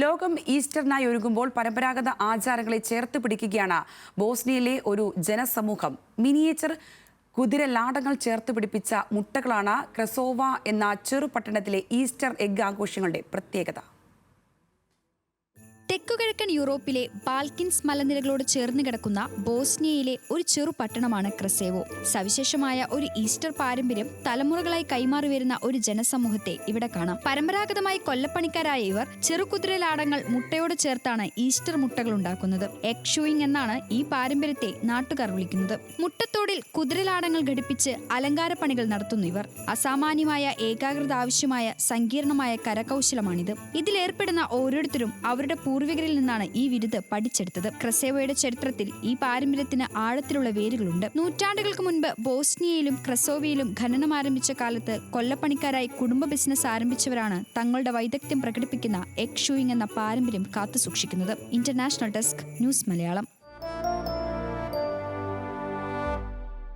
ലോകം ഈസ്റ്ററിനായി ഒരുങ്ങുമ്പോൾ പരമ്പരാഗത ആചാരങ്ങളെ ചേർത്ത് പിടിക്കുകയാണ് ബോസ്നിയയിലെ ഒരു ജനസമൂഹം. മിനിയേച്ചർ കുതിരലാടങ്ങൾ ചേർത്ത് പിടിപ്പിച്ച മുട്ടകളാണ് ക്രസോവ എന്ന ചെറുപട്ടണത്തിലെ ഈസ്റ്റർ എഗ് ആഘോഷങ്ങളുടെ പ്രത്യേകത. തെക്കുകിഴക്കൻ യൂറോപ്പിലെ ബാൽക്കിൻസ് മലനിരകളോട് ചേർന്ന് കിടക്കുന്ന ബോസ്നിയയിലെ ഒരു ചെറു പട്ടണമാണ് ക്രസേവോ. സവിശേഷമായ ഒരു ഈസ്റ്റർ പാരമ്പര്യം തലമുറകളായി കൈമാറി വരുന്ന ഒരു ജനസമൂഹത്തെ ഇവിടെ കാണാം. പരമ്പരാഗതമായി കൊല്ലപ്പണിക്കാരായ ഇവർ ചെറുകുതിരലാടങ്ങൾ മുട്ടയോട് ചേർത്താണ് ഈസ്റ്റർ മുട്ടകൾ ഉണ്ടാക്കുന്നത്. എഗ് ഷൂയിങ് എന്നാണ് ഈ പാരമ്പര്യത്തെ നാട്ടുകാർ വിളിക്കുന്നത്. മുട്ടത്തോടിൽ കുതിരലാടങ്ങൾ ഘടിപ്പിച്ച് അലങ്കാര പണികൾ നടത്തുന്നു ഇവർ. അസാമാന്യമായ ഏകാഗ്രത ആവശ്യമായ സങ്കീർണമായ കരകൗശലമാണിത്. ഇതിലേർപ്പെടുന്ന ഓരോരുത്തരും അവരുടെ പൂർവികരിൽ നിന്നാണ് ഈ വിരുത് പഠിച്ചെടുത്തത്. ക്രസേവോയുടെ ചരിത്രത്തിൽ ഈ പാരമ്പര്യത്തിന് ആഴത്തിലുള്ള വേരുകളുണ്ട്. നൂറ്റാണ്ടുകൾക്ക് മുൻപ് ബോസ്നിയയിലും ക്രസോവയിലും ഖനനം ആരംഭിച്ച കാലത്ത് കൊല്ലപ്പണിക്കാരായി കുടുംബ ബിസിനസ് ആരംഭിച്ചവരാണ് തങ്ങളുടെ വൈദഗ്ധ്യം പ്രകടിപ്പിക്കുന്ന എഗ് ഷൂയിങ് എന്ന പാരമ്പര്യം കാത്തുസൂക്ഷിക്കുന്നത്. International desk, news Malayalam.